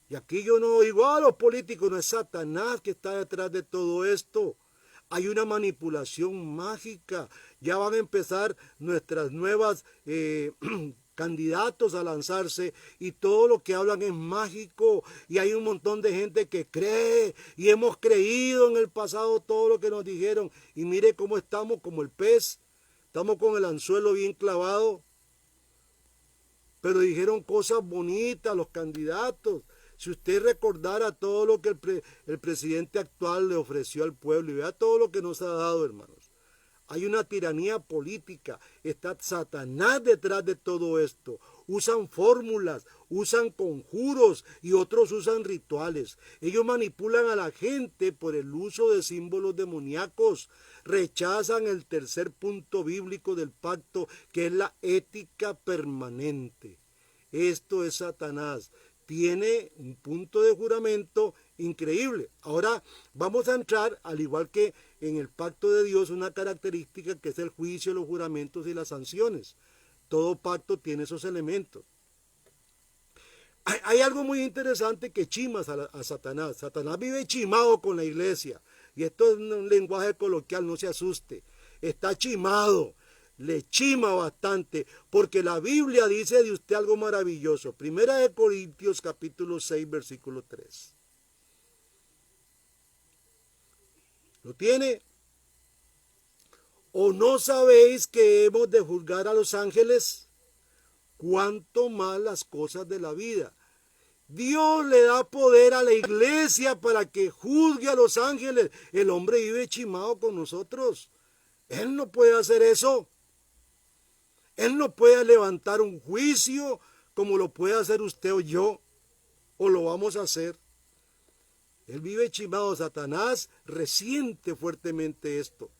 Y aquí yo no digo, los políticos, no, es Satanás que está detrás de todo esto. Hay una manipulación mágica. Ya van a empezar nuestras nuevas candidatos a lanzarse, y todo lo que hablan es mágico, y hay un montón de gente que cree, y hemos creído en el pasado todo lo que nos dijeron, y mire cómo estamos, como el pez, estamos con el anzuelo bien clavado. Pero dijeron cosas bonitas los candidatos. Si usted recordara todo lo que el presidente actual le ofreció al pueblo, y vea todo lo que nos ha dado, hermanos. Hay una tiranía política. Está Satanás detrás de todo esto. Usan fórmulas, usan conjuros, y otros usan rituales. Ellos manipulan a la gente por el uso de símbolos demoníacos. Rechazan el tercer punto bíblico del pacto, que es la ética permanente. Esto es Satanás. Tiene un punto de juramento increíble. Ahora vamos a entrar, al igual que en el pacto de Dios, una característica que es el juicio, los juramentos y las sanciones. Todo pacto tiene esos elementos. Hay algo muy interesante que chima a Satanás. Satanás vive chimado con la iglesia. Y esto es un lenguaje coloquial, no se asuste. Está chimado. Le chima bastante, porque la Biblia dice de usted algo maravilloso. Primera de Corintios capítulo 6, versículo 3. ¿Lo tiene? ¿O no sabéis que hemos de juzgar a los ángeles? cuanto más las cosas de la vida. Dios le da poder a la iglesia para que juzgue a los ángeles. El hombre vive chimado con nosotros. Él no puede hacer eso. Él no puede levantar un juicio como lo puede hacer usted o yo, o lo vamos a hacer. Él vive chimado. Satanás resiente fuertemente esto.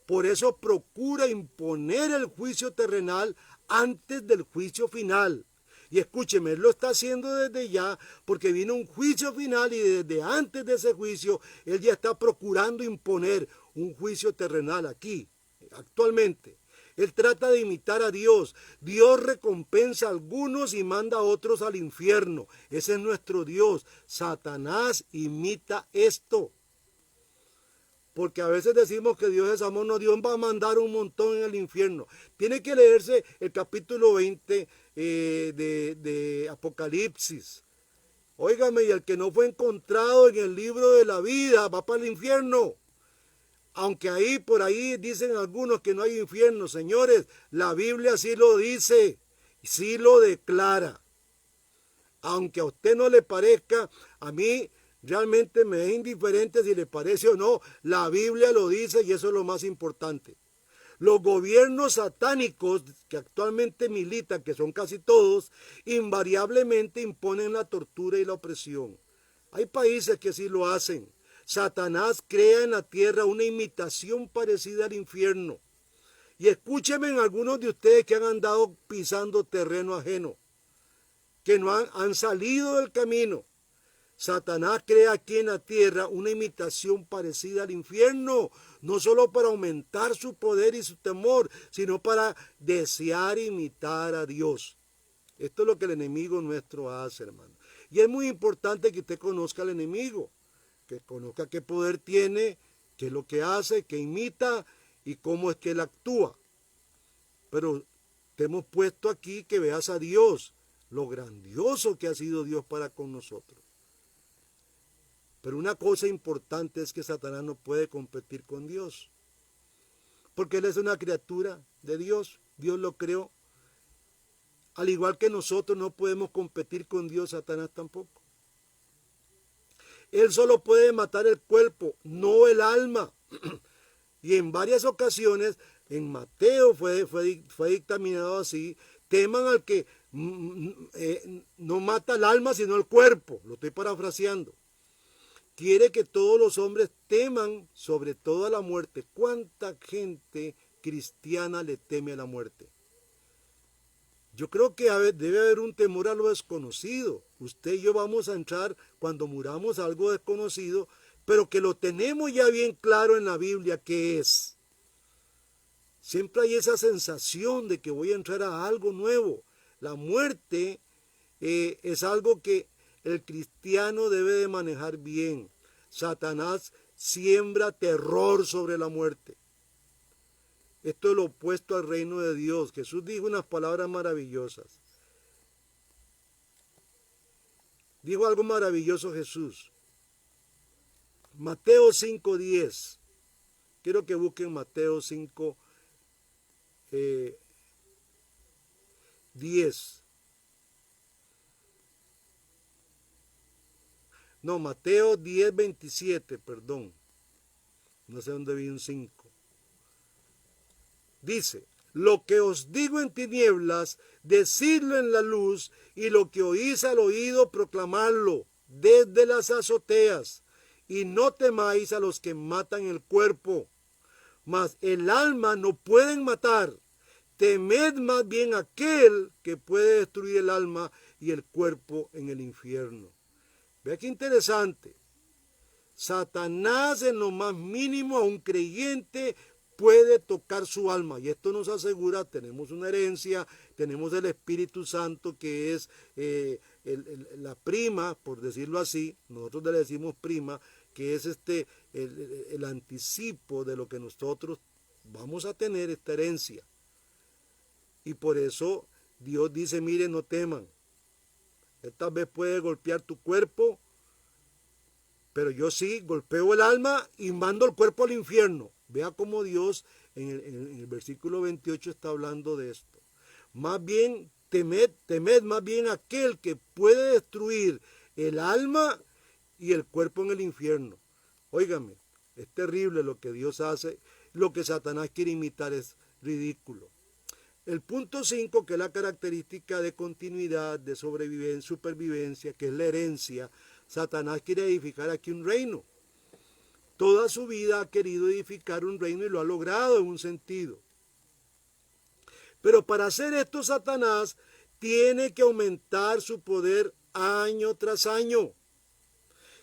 Por eso procura imponer el juicio terrenal antes del juicio final. Y escúcheme, él lo está haciendo desde ya, porque vino un juicio final y desde antes de ese juicio, él ya está procurando imponer un juicio terrenal aquí, actualmente. Él trata de imitar a Dios. Dios recompensa a algunos y manda a otros al infierno. Ese es nuestro Dios. Satanás imita esto. Porque a veces decimos que Dios es amor, no, Dios va a mandar un montón en el infierno. Tiene que leerse el capítulo 20 de Apocalipsis. Óigame, y el que no fue encontrado en el libro de la vida va para el infierno. Aunque ahí, por ahí dicen algunos que no hay infierno. Señores, la Biblia sí lo dice, sí lo declara. Aunque a usted no le parezca, a mí realmente me es indiferente si le parece o no. La Biblia lo dice y eso es lo más importante. Los gobiernos satánicos que actualmente militan, que son casi todos, invariablemente imponen la tortura y la opresión. Hay países que sí lo hacen. Satanás crea en la tierra una imitación parecida al infierno. Y escúchenme en algunos de ustedes que han andado pisando terreno ajeno, que no han salido del camino. Satanás crea aquí en la tierra una imitación parecida al infierno, no solo para aumentar su poder y su temor, sino para desear imitar a Dios. Esto es lo que el enemigo nuestro hace, hermano. Y es muy importante que usted conozca al enemigo, que conozca qué poder tiene, qué es lo que hace, qué imita y cómo es que él actúa. Pero te hemos puesto aquí que veas a Dios, lo grandioso que ha sido Dios para con nosotros. Pero una cosa importante es que Satanás no puede competir con Dios. Porque él es una criatura de Dios. Dios lo creó. Al igual que nosotros no podemos competir con Dios, Satanás tampoco. Él solo puede matar el cuerpo, no el alma. Y en varias ocasiones, en Mateo fue dictaminado así, teman al que no mata el alma sino el cuerpo. Lo estoy parafraseando. Quiere que todos los hombres teman sobre todo a la muerte. ¿Cuánta gente cristiana le teme a la muerte? Yo creo que debe haber un temor a lo desconocido. Usted y yo vamos a entrar cuando muramos a algo desconocido, pero que lo tenemos ya bien claro en la Biblia qué es. Siempre hay esa sensación de que voy a entrar a algo nuevo. La muerte es algo que el cristiano debe de manejar bien. Satanás siembra terror sobre la muerte. Esto es lo opuesto al reino de Dios. Jesús dijo unas palabras maravillosas. Dijo algo maravilloso Jesús. Mateo 5:10. Quiero que busquen Mateo 5:10. No, Mateo 10:27, perdón. No sé dónde vi un 5. Dice, lo que os digo en tinieblas, decidlo en la luz, y lo que oís al oído, proclamadlo desde las azoteas. Y no temáis a los que matan el cuerpo, mas el alma no pueden matar. Temed más bien aquel que puede destruir el alma y el cuerpo en el infierno. Vea qué interesante. Satanás en lo más mínimo a un creyente puede tocar su alma. Y esto nos asegura, tenemos una herencia, tenemos el Espíritu Santo que es la prima, por decirlo así, nosotros le decimos prima, que es el anticipo de lo que nosotros vamos a tener, esta herencia. Y por eso Dios dice, miren, no teman. Esta vez puede golpear tu cuerpo, pero yo sí golpeo el alma y mando el cuerpo al infierno. Vea cómo Dios en el versículo 28 está hablando de esto. Más bien temed más bien aquel que puede destruir el alma y el cuerpo en el infierno. Óigame, es terrible lo que Dios hace, lo que Satanás quiere imitar es ridículo. El punto 5, que es la característica de continuidad, de sobrevivencia, supervivencia, que es la herencia, Satanás quiere edificar aquí un reino. Toda su vida ha querido edificar un reino y lo ha logrado en un sentido. Pero para hacer esto, Satanás tiene que aumentar su poder año tras año,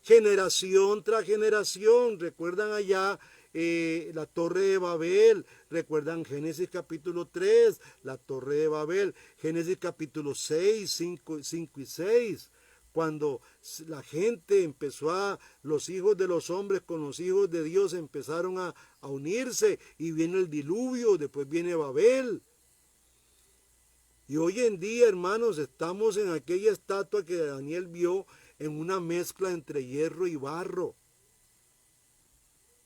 generación tras generación. ¿Recuerdan allá la Torre de Babel? ¿Recuerdan Génesis capítulo 3, la Torre de Babel? Génesis capítulo 6, 5 y 6. Cuando la gente empezó los hijos de los hombres con los hijos de Dios empezaron a unirse y viene el diluvio, después viene Babel. Y hoy en día, hermanos, estamos en aquella estatua que Daniel vio en una mezcla entre hierro y barro.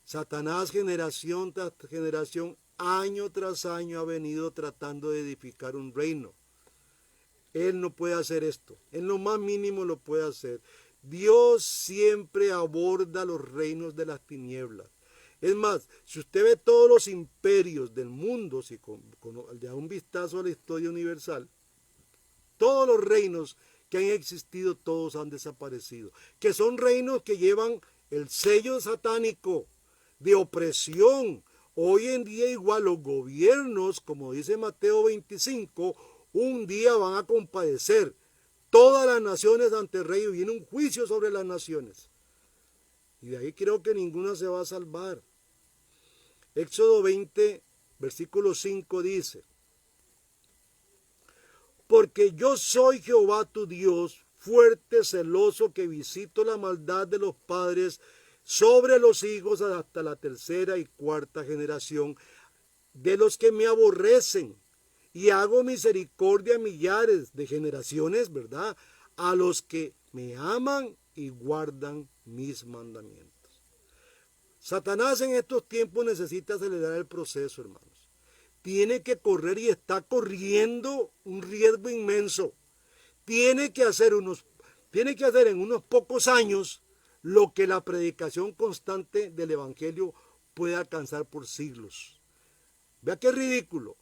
Satanás, generación tras generación, año tras año, ha venido tratando de edificar un reino. Él no puede hacer esto. En lo más mínimo lo puede hacer. Dios siempre aborda los reinos de las tinieblas. Es más, si usted ve todos los imperios del mundo, si le da un vistazo a la historia universal, todos los reinos que han existido, todos han desaparecido. Que son reinos que llevan el sello satánico de opresión. Hoy en día igual los gobiernos, como dice Mateo 25, un día van a compadecer todas las naciones ante el rey y viene un juicio sobre las naciones. Y de ahí creo que ninguna se va a salvar. Éxodo 20, versículo 5 dice: porque yo soy Jehová tu Dios, fuerte, celoso, que visito la maldad de los padres sobre los hijos hasta la tercera y cuarta generación de los que me aborrecen, y hago misericordia a millares de generaciones, ¿verdad?, a los que me aman y guardan mis mandamientos. Satanás en estos tiempos necesita acelerar el proceso, hermanos. Tiene que correr y está corriendo un riesgo inmenso. Tiene que hacer en unos pocos años lo que la predicación constante del Evangelio puede alcanzar por siglos. Vea qué ridículo.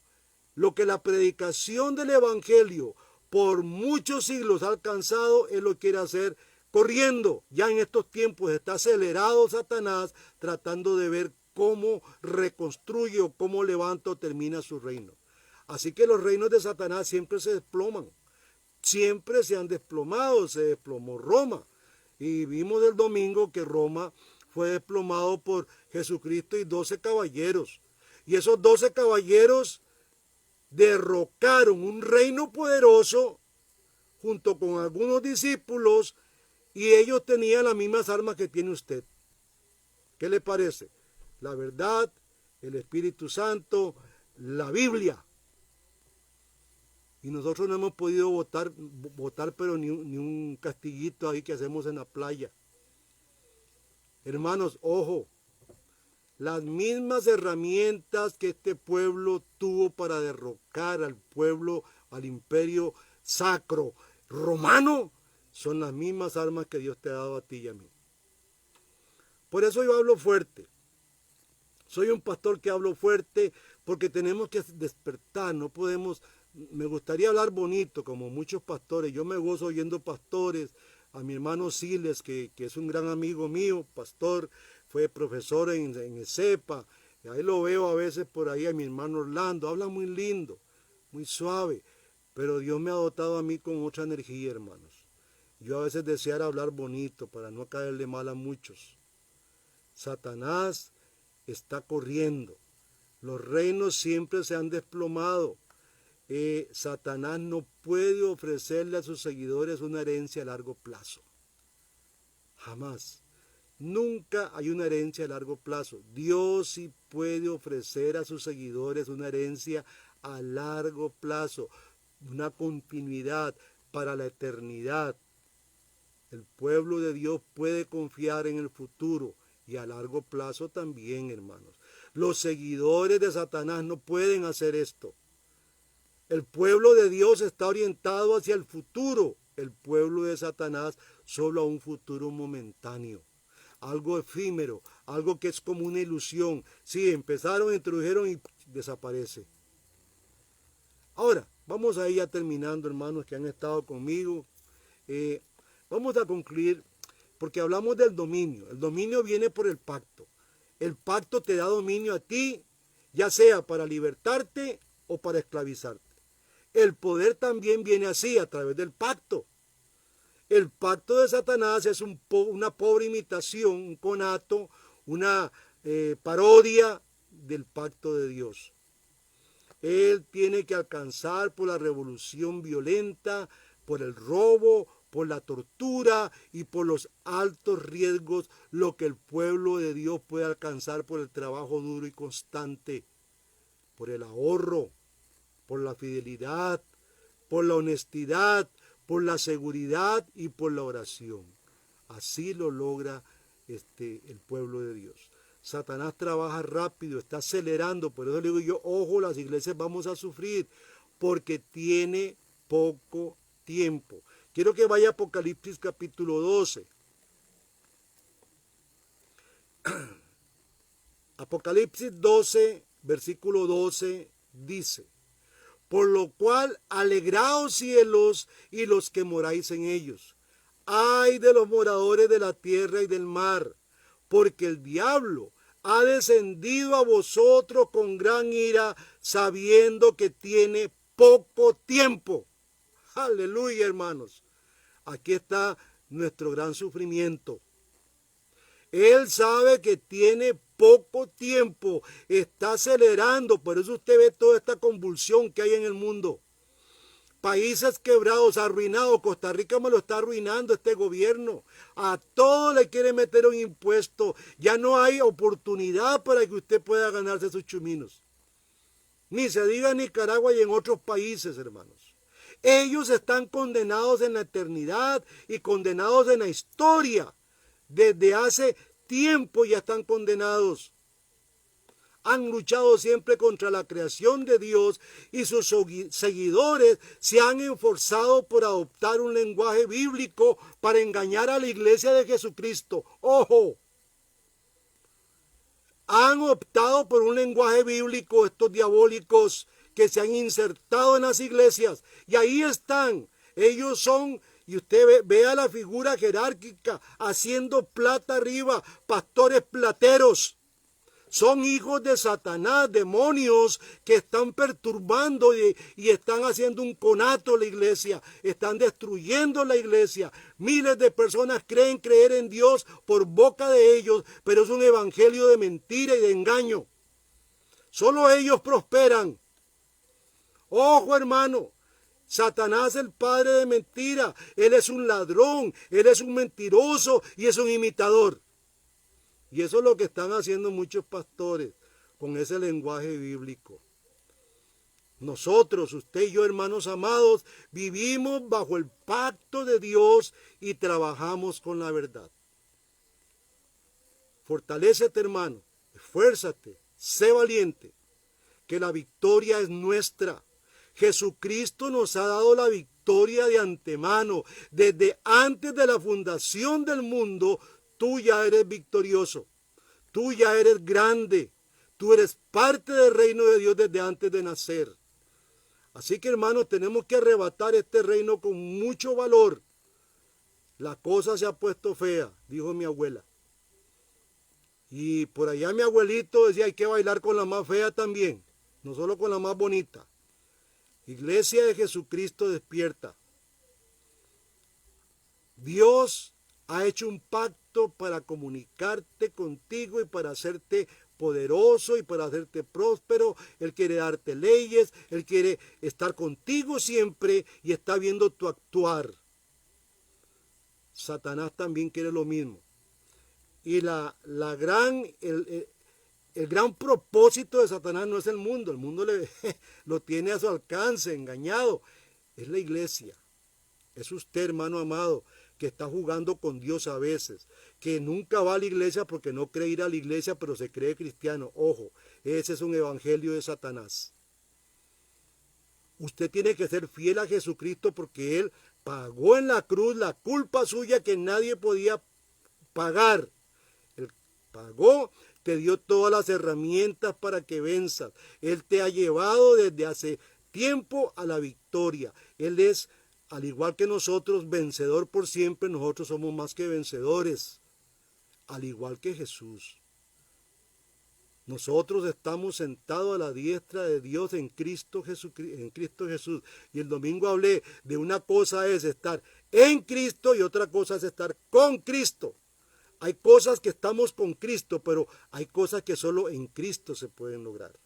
Lo que la predicación del Evangelio por muchos siglos ha alcanzado, él lo quiere hacer corriendo. Ya en estos tiempos está acelerado Satanás tratando de ver cómo reconstruye o cómo levanta o termina su reino. Así que los reinos de Satanás siempre se desploman. Siempre se han desplomado. Se desplomó Roma. Y vimos el domingo que Roma fue desplomado por Jesucristo y 12 caballeros. Y esos 12 caballeros derrocaron un reino poderoso junto con algunos discípulos, y ellos tenían las mismas armas que tiene usted. ¿Qué le parece? La verdad, el Espíritu Santo, la Biblia. Y nosotros no hemos podido votar pero ni un castillito ahí que hacemos en la playa. Hermanos, ojo, las mismas herramientas que este pueblo tuvo para derrocar al pueblo, al imperio sacro romano, son las mismas armas que Dios te ha dado a ti y a mí. Por eso yo hablo fuerte. Soy un pastor que hablo fuerte porque tenemos que despertar, no podemos. Me gustaría hablar bonito como muchos pastores. Yo me gozo oyendo pastores. A mi hermano Siles, que es un gran amigo mío, pastor, fue profesor en ESEPA. Ahí lo veo a veces por ahí, a mi hermano Orlando. Habla muy lindo, muy suave. Pero Dios me ha dotado a mí con otra energía, hermanos. Yo a veces deseara hablar bonito para no caerle mal a muchos. Satanás está corriendo. Los reinos siempre se han desplomado. Satanás no puede ofrecerle a sus seguidores una herencia a largo plazo. Jamás. Nunca hay una herencia a largo plazo. Dios sí puede ofrecer a sus seguidores una herencia a largo plazo, una continuidad para la eternidad. El pueblo de Dios puede confiar en el futuro y a largo plazo también, hermanos. Los seguidores de Satanás no pueden hacer esto. El pueblo de Dios está orientado hacia el futuro. El pueblo de Satanás solo a un futuro momentáneo. Algo efímero, algo que es como una ilusión. Sí, empezaron, introdujeron y desaparece. Ahora, vamos a ir ya terminando, hermanos que han estado conmigo. Vamos a concluir porque hablamos del dominio. El dominio viene por el pacto. El pacto te da dominio a ti, ya sea para libertarte o para esclavizarte. El poder también viene así, a través del pacto. El pacto de Satanás es una pobre imitación, un conato, una parodia del pacto de Dios. Él tiene que alcanzar por la revolución violenta, por el robo, por la tortura y por los altos riesgos, lo que el pueblo de Dios puede alcanzar por el trabajo duro y constante, por el ahorro, por la fidelidad, por la honestidad, por la seguridad y por la oración. Así lo logra el pueblo de Dios. Satanás trabaja rápido, está acelerando, por eso le digo yo, ojo, las iglesias vamos a sufrir, porque tiene poco tiempo. Quiero que vaya a Apocalipsis capítulo 12. Apocalipsis 12, versículo 12, dice: por lo cual, alegraos cielos y los que moráis en ellos. Ay de los moradores de la tierra y del mar, porque el diablo ha descendido a vosotros con gran ira, sabiendo que tiene poco tiempo. Aleluya, hermanos. Aquí está nuestro gran sufrimiento. Él sabe que tiene poco tiempo, está acelerando, por eso usted ve toda esta convulsión que hay en el mundo. Países quebrados, arruinados. Costa Rica me lo está arruinando este gobierno. A todo le quiere meter un impuesto. Ya no hay oportunidad para que usted pueda ganarse sus chuminos. Ni se diga en Nicaragua y en otros países, hermanos. Ellos están condenados en la eternidad y condenados en la historia. Desde hace tiempo ya están condenados. Han luchado siempre contra la creación de Dios y sus seguidores se han esforzado por adoptar un lenguaje bíblico para engañar a la iglesia de Jesucristo. ¡Ojo! Han optado por un lenguaje bíblico estos diabólicos que se han insertado en las iglesias. Y ahí están. Ellos son, y usted vea la figura jerárquica, haciendo plata arriba, pastores plateros. Son hijos de Satanás, demonios que están perturbando y están haciendo un conato a la iglesia, están destruyendo la iglesia. Miles de personas creen creer en Dios por boca de ellos, pero es un evangelio de mentira y de engaño. Solo ellos prosperan. Ojo, hermano, Satanás es el padre de mentira. Él es un ladrón, él es un mentiroso y es un imitador. Y eso es lo que están haciendo muchos pastores con ese lenguaje bíblico. Nosotros, usted y yo, hermanos amados, vivimos bajo el pacto de Dios y trabajamos con la verdad. Fortalécete, hermano, esfuérzate, sé valiente, que la victoria es nuestra. Jesucristo nos ha dado la victoria de antemano. Desde antes de la fundación del mundo, tú ya eres victorioso, tú ya eres grande, tú eres parte del reino de Dios desde antes de nacer. Así que, hermanos, tenemos que arrebatar este reino con mucho valor. La cosa se ha puesto fea, dijo mi abuela. Y por allá mi abuelito decía, hay que bailar con la más fea también, no solo con la más bonita. Iglesia de Jesucristo, despierta. Dios ha hecho un pacto para comunicarte contigo y para hacerte poderoso y para hacerte próspero. Él quiere darte leyes, Él quiere estar contigo siempre y está viendo tu actuar. Satanás también quiere lo mismo. Y el gran propósito de Satanás no es el mundo lo tiene a su alcance, engañado. Es la iglesia. Es usted, hermano amado, que está jugando con Dios a veces, que nunca va a la iglesia porque no cree ir a la iglesia, pero se cree cristiano. Ojo, ese es un evangelio de Satanás. Usted tiene que ser fiel a Jesucristo porque Él pagó en la cruz la culpa suya que nadie podía pagar. Él pagó, te dio todas las herramientas para que venzas. Él te ha llevado desde hace tiempo a la victoria. Él es, al igual que nosotros, vencedor por siempre. Nosotros somos más que vencedores, al igual que Jesús. Nosotros estamos sentados a la diestra de Dios en Cristo Jesús. Y el domingo hablé de una cosa es estar en Cristo y otra cosa es estar con Cristo. Hay cosas que estamos con Cristo, pero hay cosas que solo en Cristo se pueden lograr.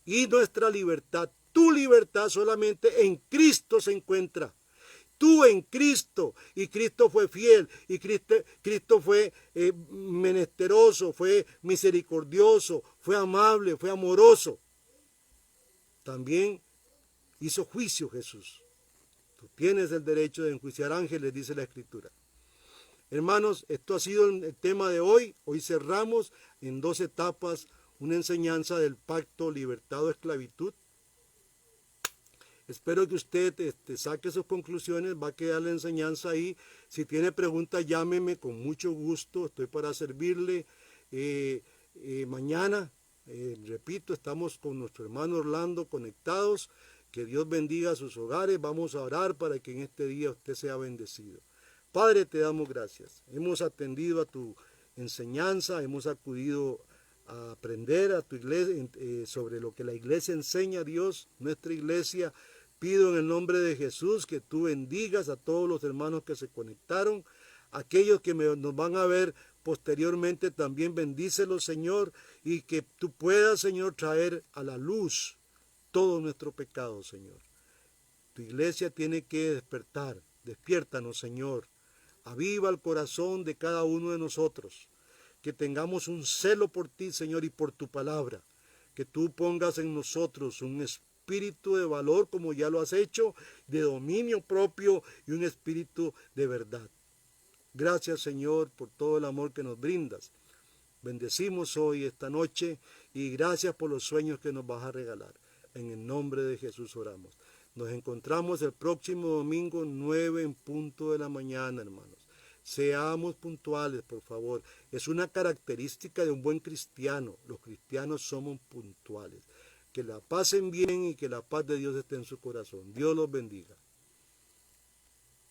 Y nuestra libertad, tu libertad solamente en Cristo se encuentra. Tú en Cristo, y Cristo fue fiel, y Cristo fue menesteroso, fue misericordioso, fue amable, fue amoroso. También hizo juicio Jesús. Tú tienes el derecho de enjuiciar ángeles, dice la Escritura. Hermanos, esto ha sido el tema de hoy. Hoy cerramos en 2 etapas una enseñanza del pacto libertad o esclavitud. Espero que usted saque sus conclusiones, va a quedar la enseñanza ahí. Si tiene preguntas, llámeme con mucho gusto, estoy para servirle. Mañana, repito, estamos con nuestro hermano Orlando conectados. Que Dios bendiga sus hogares. Vamos a orar para que en este día usted sea bendecido. Padre, te damos gracias. Hemos atendido a tu enseñanza, hemos acudido a aprender a tu iglesia, sobre lo que la iglesia enseña a Dios, nuestra iglesia. Pido en el nombre de Jesús que tú bendigas a todos los hermanos que se conectaron, aquellos que nos van a ver posteriormente también bendícelos, Señor, y que tú puedas, Señor, traer a la luz todo nuestro pecado, Señor. Tu iglesia tiene que despertar, despiértanos, Señor, aviva el corazón de cada uno de nosotros, que tengamos un celo por ti, Señor, y por tu palabra, que tú pongas en nosotros un espíritu de valor, como ya lo has hecho, de dominio propio y un espíritu de verdad. Gracias, Señor, por todo el amor que nos brindas. Bendecimos hoy, esta noche, y gracias por los sueños que nos vas a regalar. En el nombre de Jesús oramos. Nos encontramos el próximo domingo 9 en punto de la mañana, hermanos. Seamos puntuales, por favor. Es una característica de un buen cristiano. Los cristianos somos puntuales. Que la pasen bien y que la paz de Dios esté en su corazón. Dios los bendiga.